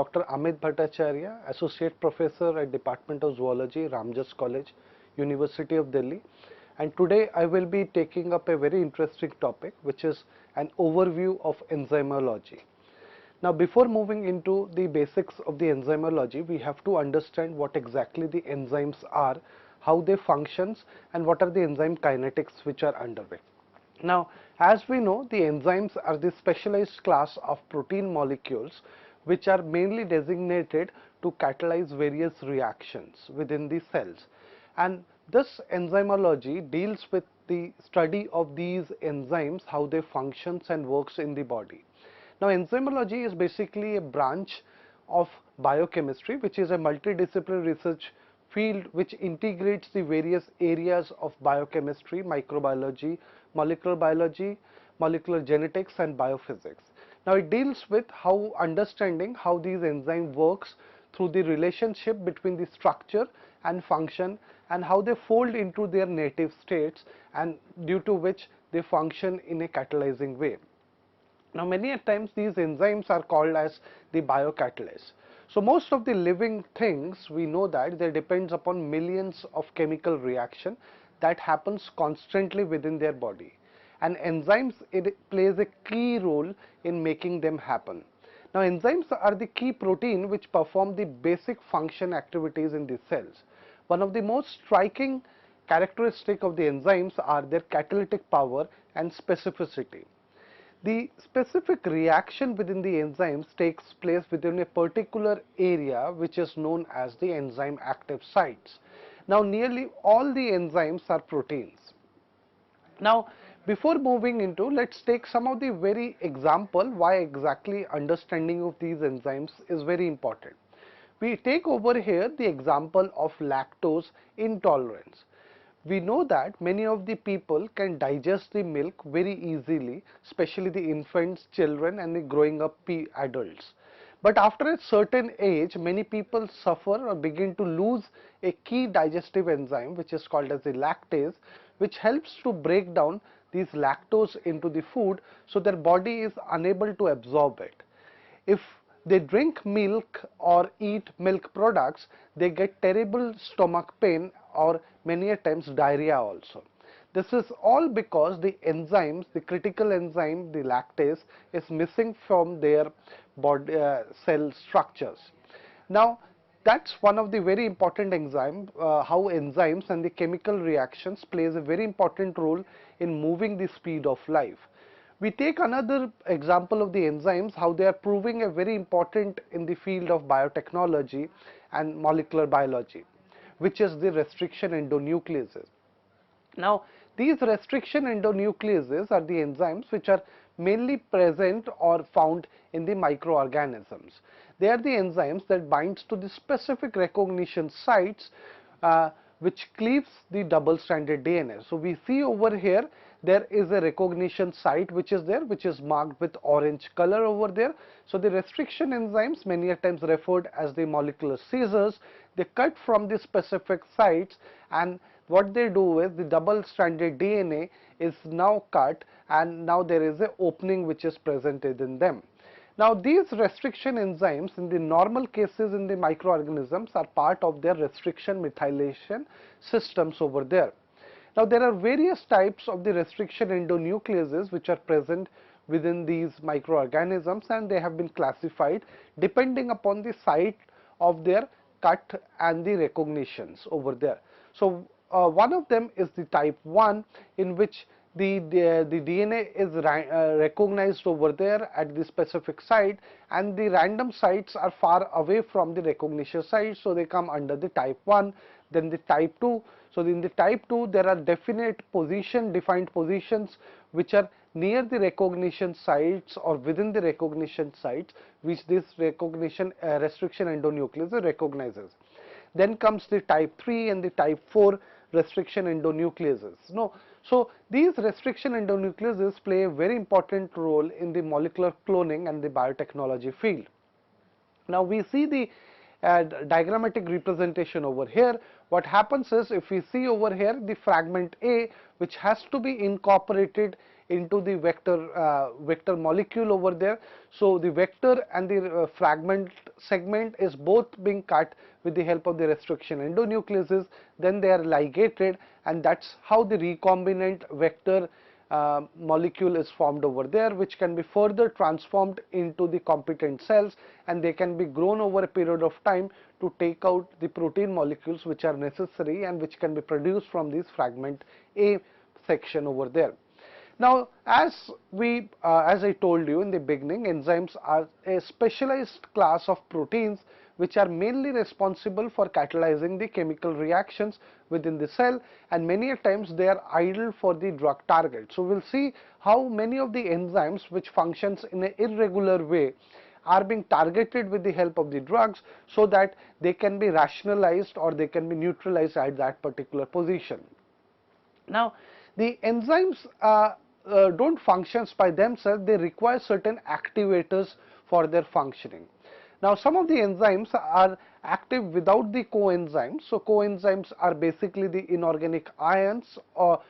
Dr. Amit Bhattacharya, Associate Professor at Department of Zoology, Ramjas College, University of Delhi. And today I will be taking up a very interesting topic, which is an overview of enzymology. Now, before moving into the basics of the enzymology, we have to understand what exactly the enzymes are, how they function, and what are the enzyme kinetics which are underway. Now, as we know, the enzymes are the specialized class of protein molecules which are mainly designated to catalyze various reactions within the cells. And this enzymology deals with the study of these enzymes, how they function and works in the body. Now, enzymology is basically a branch of biochemistry, which is a multidisciplinary research field which integrates the various areas of biochemistry, microbiology, molecular genetics and biophysics. Now, it deals with how understanding how these enzymes works through the relationship between the structure and function and how they fold into their native states, and due to which they function in a catalyzing way. Now, many a times these enzymes are called as the biocatalysts. So, most of the living things, we know that they depends upon millions of chemical reaction that happens constantly within their body, and enzymes, it plays a key role in making them happen. Now, enzymes are the key protein which perform the basic function activities in the cells. One of the most striking characteristic of the enzymes are their catalytic power and specificity. The specific reaction within the enzymes takes place within a particular area which is known as the enzyme active sites. Now, nearly all the enzymes are proteins. Now, before moving into, let's take some of the very example why exactly understanding of these enzymes is very important. We take over here the example of lactose intolerance. We know that many of the people can digest the milk very easily, especially the infants, children and the growing up adults. But after a certain age, many people suffer or begin to lose a key digestive enzyme which is called as the lactase, which helps to break down these lactose into the food, so their body is unable to absorb it. If they drink milk or eat milk products, they get terrible stomach pain or many a times diarrhea also. This is all because the enzymes, the critical enzyme, the lactase, is missing from their body cell structures. Now, that's one of the very important enzyme, how enzymes and the chemical reactions plays a very important role in moving the speed of life. We take another example of the enzymes, how they are proving a very important in the field of biotechnology and molecular biology, which is the restriction endonucleases. Now, these restriction endonucleases are the enzymes which are mainly present or found in the microorganisms. They are the enzymes that binds to the specific recognition sites which cleaves the double-stranded DNA. So, we see over here there is a recognition site which is there, which is marked with orange color over there. So, the restriction enzymes, many a times referred as the molecular scissors, they cut from the specific sites, and what they do is the double-stranded DNA is now cut, and now there is an opening which is presented in them. Now, these restriction enzymes in the normal cases in the microorganisms are part of their restriction methylation systems over there. Now, there are various types of the restriction endonucleases which are present within these microorganisms, and they have been classified depending upon the site of their cut and the recognitions over there. So, one of them is the type 1, in which the DNA is recognized over there at the specific site, and the random sites are far away from the recognition site, so they come under the type 1. Then the type 2. So, in the type 2 there are definite defined positions which are near the recognition sites or within the recognition sites, which this restriction endonuclease recognizes. Then comes the type 3 and the type 4 restriction endonucleases. So, these restriction endonucleases play a very important role in the molecular cloning and the biotechnology field. Now, we see the diagrammatic representation over here. What happens is, if we see over here the fragment A, which has to be incorporated into the vector molecule over there. So the vector and the fragment segment is both being cut with the help of the restriction endonucleases, then they are ligated, and that's how the recombinant vector molecule is formed over there, which can be further transformed into the competent cells, and they can be grown over a period of time to take out the protein molecules which are necessary and which can be produced from this fragment A section over there. Now, as I told you in the beginning, enzymes are a specialized class of proteins which are mainly responsible for catalyzing the chemical reactions within the cell, and many a times they are idle for the drug target. So we'll see how many of the enzymes which functions in an irregular way are being targeted with the help of the drugs, so that they can be rationalized or they can be neutralized at that particular position. Now, the enzymes don't function by themselves, they require certain activators for their functioning. Now, some of the enzymes are active without the coenzymes. So coenzymes are basically the inorganic ions, or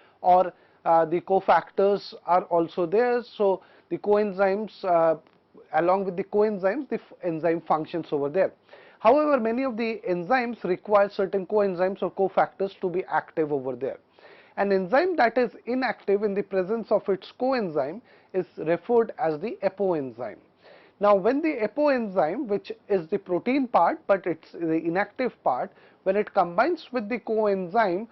the cofactors are also there. So the coenzymes, along with the coenzymes, the enzyme functions over there. However, many of the enzymes require certain coenzymes or cofactors to be active over there. An enzyme that is inactive in the presence of its coenzyme is referred as the apoenzyme. Now, when the apoenzyme, which is the protein part but it's the inactive part, when it combines with the coenzyme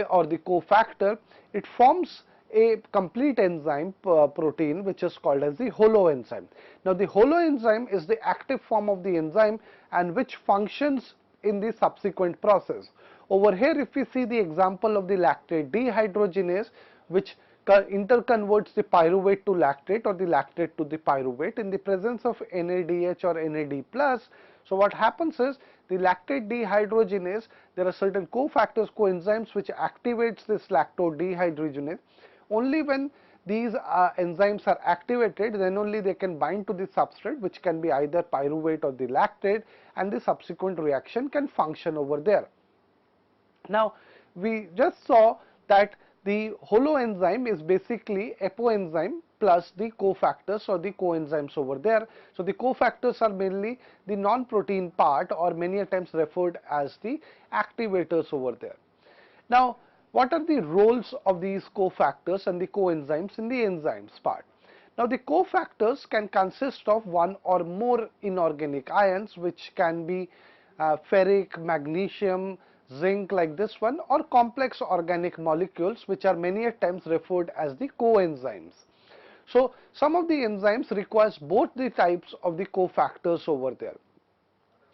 or the cofactor, it forms a complete enzyme protein, which is called as the holoenzyme. Now, the holoenzyme is the active form of the enzyme and which functions in the subsequent process. Over here, if we see the example of the lactate dehydrogenase, which interconverts the pyruvate to lactate or the lactate to the pyruvate in the presence of NADH or NAD+. So what happens is, the lactate dehydrogenase, there are certain cofactors, coenzymes which activates this lactate dehydrogenase. Only when these enzymes are activated, then only they can bind to the substrate, which can be either pyruvate or the lactate, and the subsequent reaction can function over there. Now, we just saw that the holoenzyme is basically apoenzyme plus the cofactors or the coenzymes over there. So the cofactors are mainly the non-protein part, or many a times referred as the activators over there. Now, what are the roles of these cofactors and the coenzymes in the enzymes part? Now, the cofactors can consist of one or more inorganic ions, which can be ferric, magnesium, zinc, like this one, or complex organic molecules, which are many a times referred as the coenzymes. So some of the enzymes requires both the types of the cofactors over there.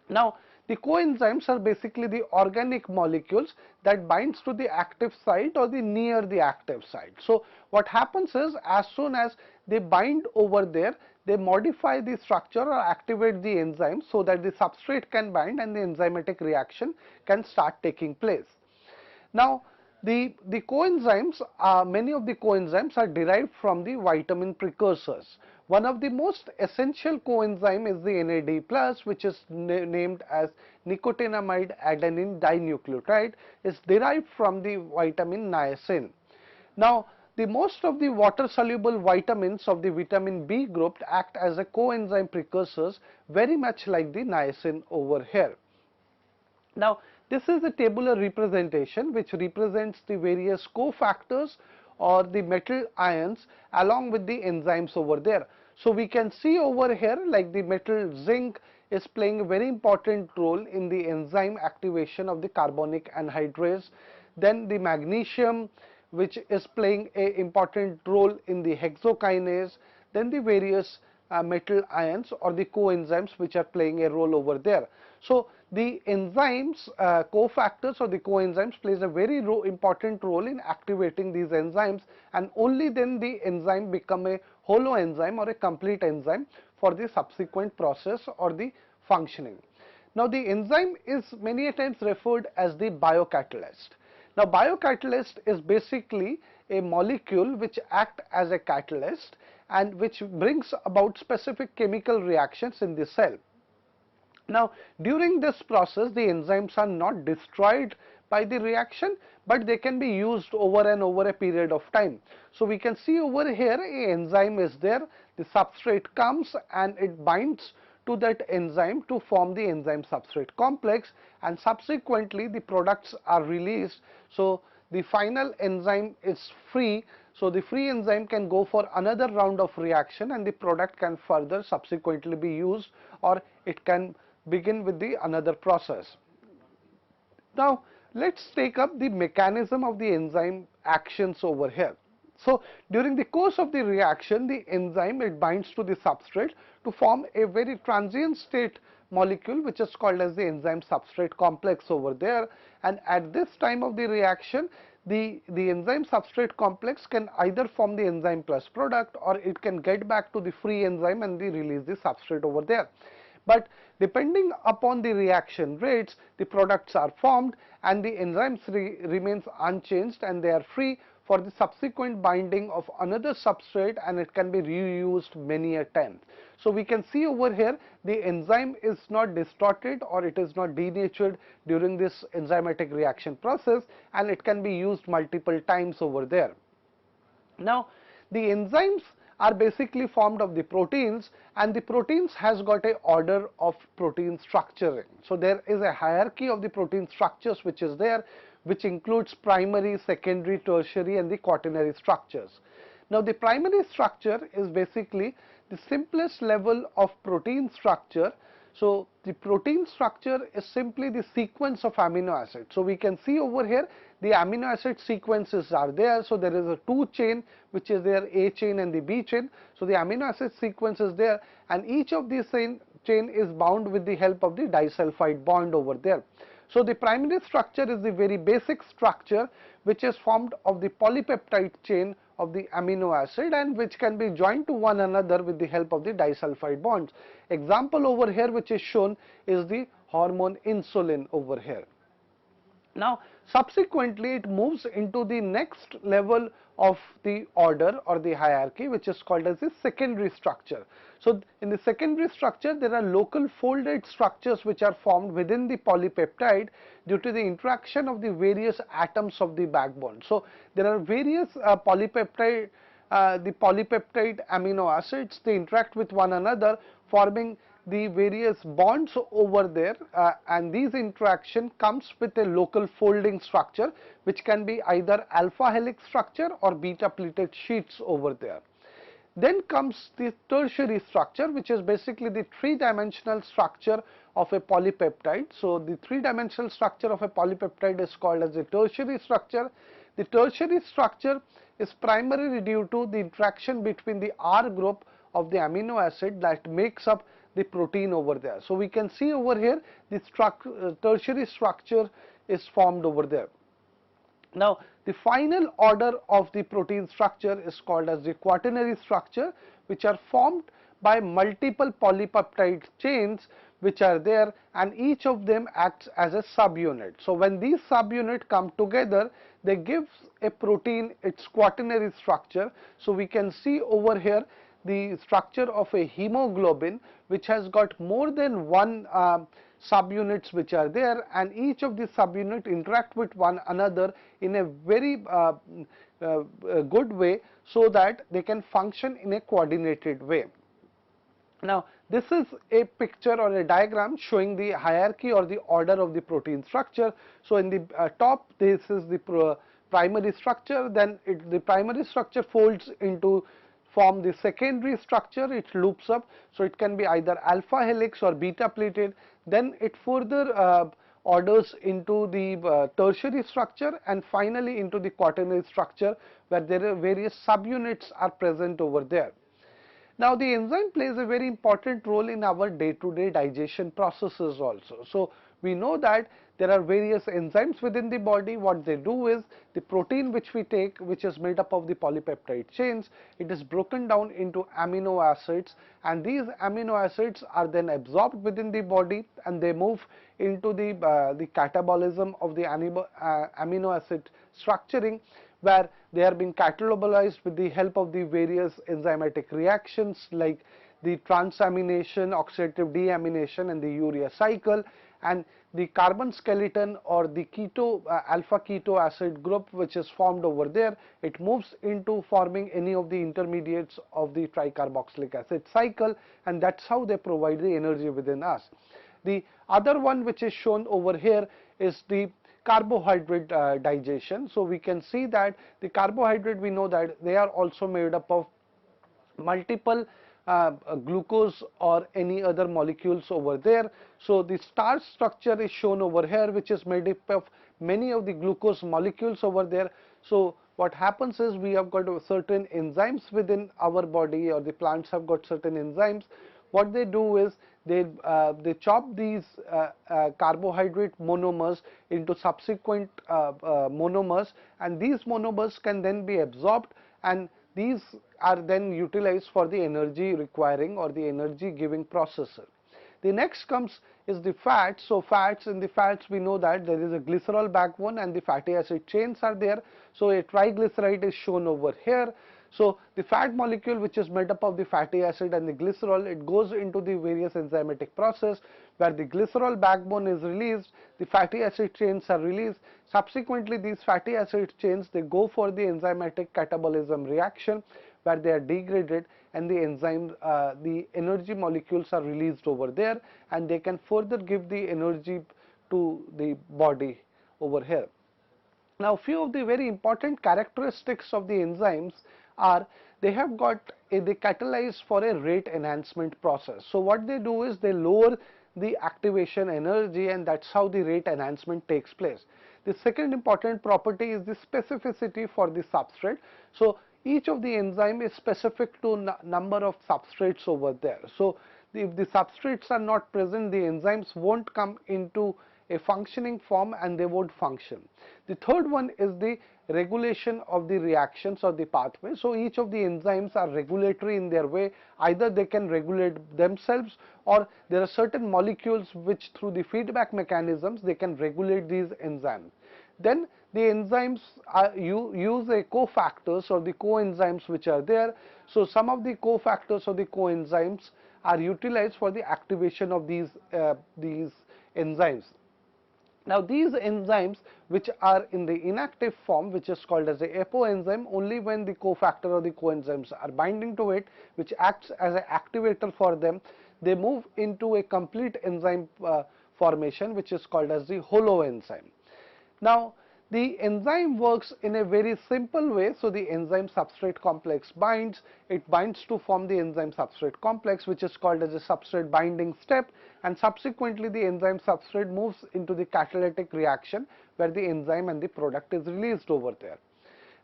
Now, the coenzymes are basically the organic molecules that binds to the active site or the near the active site. So what happens is, as soon as they bind over there, they modify the structure or activate the enzyme so that the substrate can bind and the enzymatic reaction can start taking place. Now, the coenzymes, many of the coenzymes are derived from the vitamin precursors. One of the most essential coenzyme is the NAD+, which is named as nicotinamide adenine dinucleotide, is derived from the vitamin niacin. Now, the most of the water-soluble vitamins of the vitamin B group act as a coenzyme precursors, very much like the niacin over here. Now, this is a tabular representation which represents the various cofactors or the metal ions along with the enzymes over there. So we can see over here, like the metal zinc is playing a very important role in the enzyme activation of the carbonic anhydrase. Then the magnesium, which is playing an important role in the hexokinase. Then the various metal ions or the coenzymes which are playing a role over there. So the enzymes, cofactors or the coenzymes plays a very important role in activating these enzymes, and only then the enzyme become a holoenzyme or a complete enzyme for the subsequent process or the functioning. Now, the enzyme is many a times referred as the biocatalyst. Now, biocatalyst is basically a molecule which acts as a catalyst and which brings about specific chemical reactions in the cell. Now, during this process, the enzymes are not destroyed by the reaction, but they can be used over and over a period of time. So, we can see over here a enzyme is there, the substrate comes and it binds to that enzyme to form the enzyme substrate complex, and subsequently the products are released. So, the final enzyme is free. So, the free enzyme can go for another round of reaction and the product can further subsequently be used, or it can begin with the another process. Now, let's take up the mechanism of the enzyme actions over here. So, during the course of the reaction, the enzyme, it binds to the substrate to form a very transient state molecule, which is called as the enzyme substrate complex over there. And at this time of the reaction, the enzyme substrate complex can either form the enzyme plus product, or it can get back to the free enzyme and release the substrate over there. But depending upon the reaction rates, the products are formed and the enzymes remains unchanged, and they are free for the subsequent binding of another substrate, and it can be reused many a times. So, we can see over here the enzyme is not distorted or it is not denatured during this enzymatic reaction process, and it can be used multiple times over there. Now, the enzymes are basically formed of the proteins, and the proteins has got a order of protein structuring. So, there is a hierarchy of the protein structures which is there, which includes primary, secondary, tertiary and the quaternary structures. Now, the primary structure is basically the simplest level of protein structure. So, the protein structure is simply the sequence of amino acids. So, we can see over here the amino acid sequences are there. So, there is a 2 chain which is there, A chain and the B chain. So, the amino acid sequence is there, and each of these chain is bound with the help of the disulfide bond over there. So, the primary structure is the very basic structure which is formed of the polypeptide chain of the amino acid, and which can be joined to one another with the help of the disulfide bonds. Example over here which is shown is the hormone insulin over here. Now, subsequently it moves into the next level of the order or the hierarchy, which is called as the secondary structure. So, in the secondary structure, there are local folded structures which are formed within the polypeptide due to the interaction of the various atoms of the backbone. So, there are various polypeptide amino acids, they interact with one another, forming the various bonds over there, and these interaction comes with a local folding structure, which can be either alpha helix structure or beta pleated sheets over there. Then comes the tertiary structure, which is basically the 3-dimensional structure of a polypeptide. So, the 3-dimensional structure of a polypeptide is called as the tertiary structure. The tertiary structure is primarily due to the interaction between the R group of the amino acid that makes up the protein over there. So, we can see over here the tertiary structure is formed over there. Now, the final order of the protein structure is called as the quaternary structure, which are formed by multiple polypeptide chains which are there, and each of them acts as a subunit. So, when these subunits come together, they give a protein its quaternary structure. So, we can see over here the structure of a hemoglobin, which has got more than one subunits which are there, and each of these subunits interact with one another in a very good way, so that they can function in a coordinated way. Now, this is a picture or a diagram showing the hierarchy or the order of the protein structure. So, in the top, this is the primary structure, then the primary structure folds into form the secondary structure, it loops up. So, it can be either alpha helix or beta pleated, then it further orders into the tertiary structure, and finally into the quaternary structure, where there are various subunits are present over there. Now, the enzyme plays a very important role in our day-to-day digestion processes also. So, we know that there are various enzymes within the body. What they do is, the protein which we take, which is made up of the polypeptide chains, it is broken down into amino acids, and these amino acids are then absorbed within the body, and they move into the catabolism of the amino acid structuring, where they are being catabolized with the help of the various enzymatic reactions like the transamination, oxidative deamination, and the urea cycle, and the carbon skeleton or the keto alpha keto acid group which is formed over there, it moves into forming any of the intermediates of the tricarboxylic acid cycle, and that's how they provide the energy within us. The other one which is shown over here is the carbohydrate digestion. So we can see that the carbohydrate, we know that they are also made up of multiple glucose or any other molecules over there. So the starch structure is shown over here, which is made up of many of the glucose molecules over there. So what happens is we have got certain enzymes within our body, or the plants have got certain enzymes. What they do is they chop these carbohydrate monomers into subsequent monomers, and these monomers can then be absorbed, and these are then utilized for the energy requiring or the energy giving processor. The next comes is the fats. So fats, in the fats we know that there is a glycerol backbone and the fatty acid chains are there. So a triglyceride is shown over here. So the fat molecule, which is made up of the fatty acid and the glycerol, it goes into the various enzymatic process where the glycerol backbone is released, the fatty acid chains are released. Subsequently, these fatty acid chains, they go for the enzymatic catabolism reaction where they are degraded, and the enzyme, the energy molecules are released over there, and they can further give the energy to the body over here. Now, few of the very important characteristics of the enzymes are they have got they catalyze for a rate enhancement process. So what they do is they lower the activation energy, and that's how the rate enhancement takes place. The second important property is the specificity for the substrate. So each of the enzyme is specific to number of substrates over there. So if the substrates are not present, the enzymes won't come into a functioning form and they won't function. The third one is the regulation of the reactions or the pathway. So each of the enzymes are regulatory in their way. Either they can regulate themselves, or there are certain molecules which through the feedback mechanisms they can regulate these enzymes. Then the enzymes use a cofactors or the coenzymes which are there. So some of the cofactors or the coenzymes are utilized for the activation of these enzymes. Now these enzymes which are in the inactive form, which is called as the apoenzyme, only when the cofactor or the coenzymes are binding to it, which acts as an activator for them, they move into a complete enzyme formation, which is called as the holoenzyme. Now the enzyme works in a very simple way. So the enzyme substrate complex binds, it binds to form the enzyme substrate complex, which is called as a substrate binding step, and subsequently the enzyme substrate moves into the catalytic reaction where the enzyme and the product is released over there.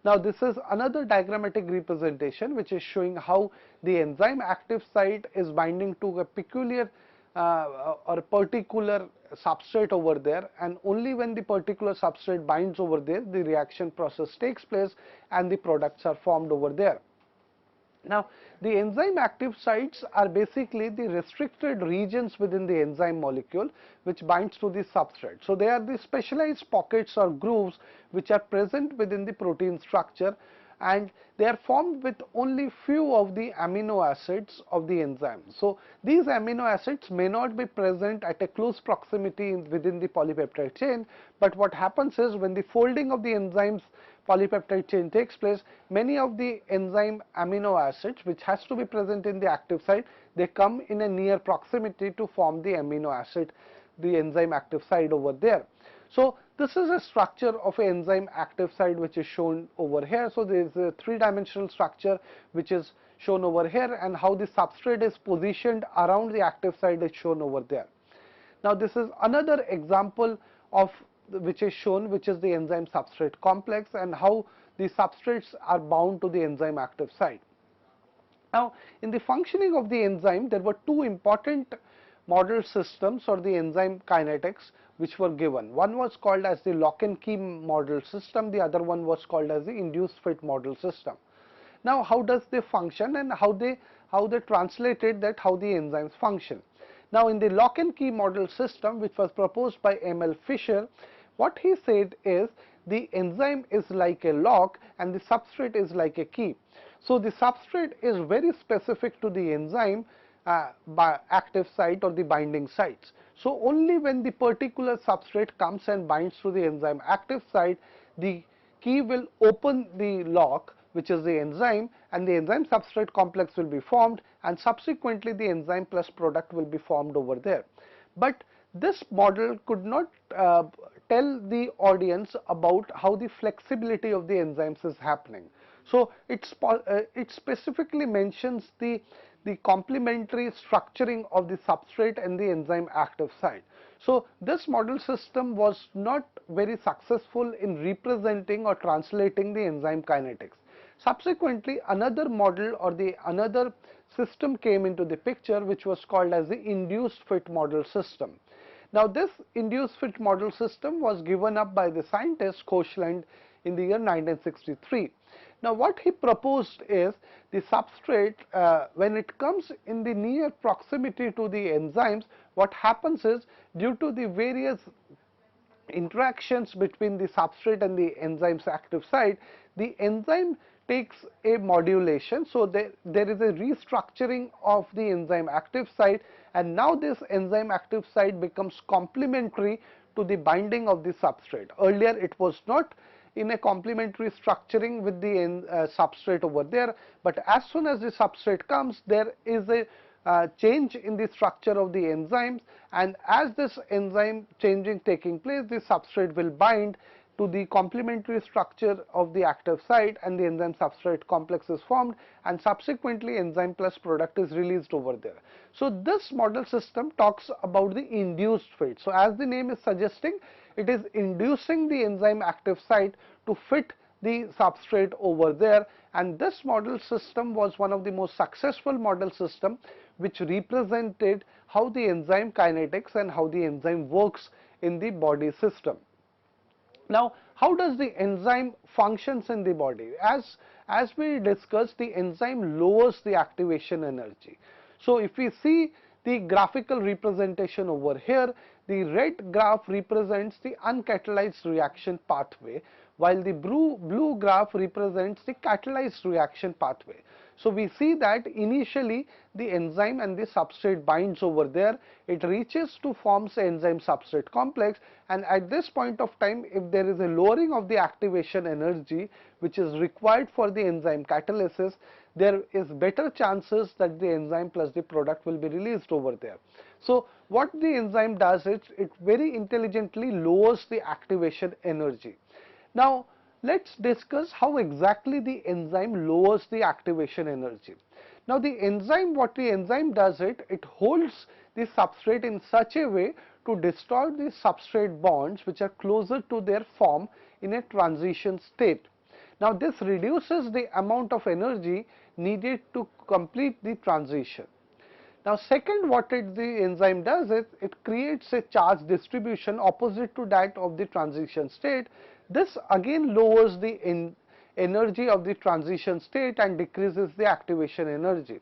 Now this is another diagrammatic representation which is showing how the enzyme active site is binding to a peculiar or particular substrate over there, and only when the particular substrate binds over there, the reaction process takes place and the products are formed over there. Now the enzyme active sites are basically the restricted regions within the enzyme molecule which binds to the substrate. So they are the specialized pockets or grooves which are present within the protein structure, and they are formed with only few of the amino acids of the enzyme. So these amino acids may not be present at a close proximity within the polypeptide chain, but what happens is when the folding of the enzymes polypeptide chain takes place, many of the enzyme amino acids which has to be present in the active site, they come in a near proximity to form the amino acid, the enzyme active site over there. So this is a structure of an enzyme active site which is shown over here. So there is a three-dimensional structure which is shown over here, and how the substrate is positioned around the active site is shown over there. Now this is another example of which is shown, which is the enzyme substrate complex, and how the substrates are bound to the enzyme active site. Now in the functioning of the enzyme, there were two important model systems or the enzyme kinetics which were given. One was called as the lock and key model system, the other one was called as the induced fit model system. Now how does they function, and how they translated that how the enzymes function. Now in the lock and key model system, which was proposed by M.L. Fisher, what he said is the enzyme is like a lock and the substrate is like a key. So the substrate is very specific to the enzyme, active site or the binding sites. So only when the particular substrate comes and binds to the enzyme active site, the key will open the lock, which is the enzyme, and the enzyme substrate complex will be formed, and subsequently the enzyme plus product will be formed over there. But this model could not tell the audience about how the flexibility of the enzymes is happening. So it specifically mentions the complementary structuring of the substrate and the enzyme active site. So this model system was not very successful in representing or translating the enzyme kinetics. Subsequently, another model or another system came into the picture, which was called as the induced fit model system. Now this induced fit model system was given up by the scientist Koshland in the year 1963. Now what he proposed is the substrate, when it comes in the near proximity to the enzymes, what happens is, due to the various interactions between the substrate and the enzyme's active site, the enzyme takes a modulation. So there is a restructuring of the enzyme active site, and now this enzyme active site becomes complementary to the binding of the substrate. Earlier it was not in a complementary structuring with the substrate over there, but as soon as the substrate comes, there is a change in the structure of the enzymes, and as this enzyme changing taking place, the substrate will bind to the complementary structure of the active site, and the enzyme substrate complex is formed, and subsequently enzyme plus product is released over there. So this model system talks about the induced fit. So as the name is suggesting, it is inducing the enzyme active site to fit the substrate over there, and this model system was one of the most successful model system which represented how the enzyme kinetics and how the enzyme works in the body system. Now, how does the enzyme functions in the body? As we discussed, the enzyme lowers the activation energy. So if we see the graphical representation over here, the red graph represents the uncatalyzed reaction pathway, while the blue graph represents the catalyzed reaction pathway. So we see that initially the enzyme and the substrate binds over there, it reaches to forms an enzyme substrate complex, and at this point of time, if there is a lowering of the activation energy which is required for the enzyme catalysis, there is better chances that the enzyme plus the product will be released over there. So what the enzyme does is, it very intelligently lowers the activation energy. Now let's discuss how exactly the enzyme lowers the activation energy. Now what the enzyme does, it holds the substrate in such a way to destroy the substrate bonds which are closer to their form in a transition state. Now this reduces the amount of energy needed to complete the transition. Now second, what the enzyme does is, it creates a charge distribution opposite to that of the transition state. This again lowers the energy of the transition state and decreases the activation energy.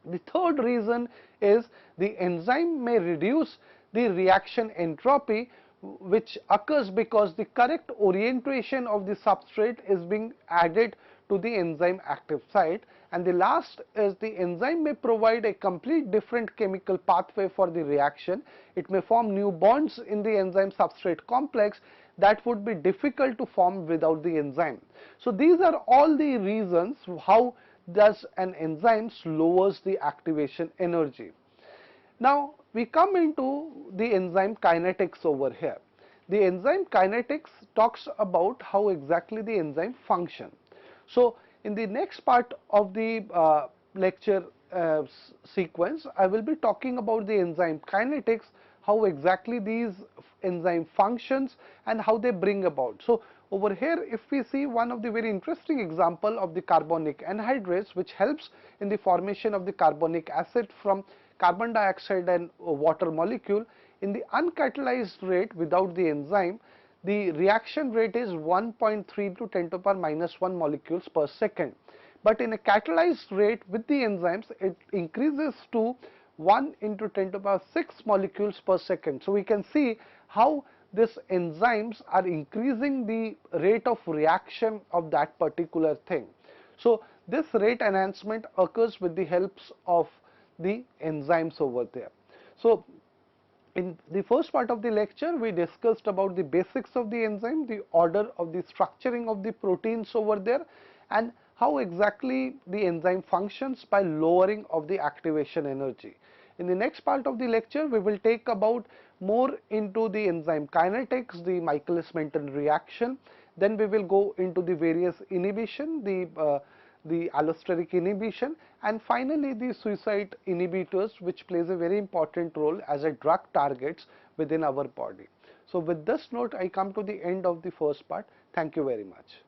The third reason is, the enzyme may reduce the reaction entropy, which occurs because the correct orientation of the substrate is being added to the enzyme active site. And the last is, the enzyme may provide a complete different chemical pathway for the reaction. It may form new bonds in the enzyme substrate complex that would be difficult to form without the enzyme. So these are all the reasons how does an enzyme lowers the activation energy. Now we come into the enzyme kinetics over here. The enzyme kinetics talks about how exactly the enzyme function. So in the next part of the lecture sequence, I will be talking about the enzyme kinetics, how exactly these enzyme functions and how they bring about. So over here, if we see one of the very interesting example of the carbonic anhydrase, which helps in the formation of the carbonic acid from carbon dioxide and water molecule, in the uncatalyzed rate without the enzyme, the reaction rate is 1.3 to 10 to the power minus 1 molecules per second. But in a catalyzed rate with the enzymes, it increases to 1 into 10 to the power 6 molecules per second. So we can see how these enzymes are increasing the rate of reaction of that particular thing. So this rate enhancement occurs with the help of the enzymes over there. So in the first part of the lecture, we discussed about the basics of the enzyme, the order of the structuring of the proteins over there, and how exactly the enzyme functions by lowering of the activation energy. In the next part of the lecture, we will take about more into the enzyme kinetics, the Michaelis-Menten reaction. Then we will go into the various inhibition, the allosteric inhibition, and finally the suicide inhibitors, which plays a very important role as a drug targets within our body. So with this note, I come to the end of the first part. Thank you very much.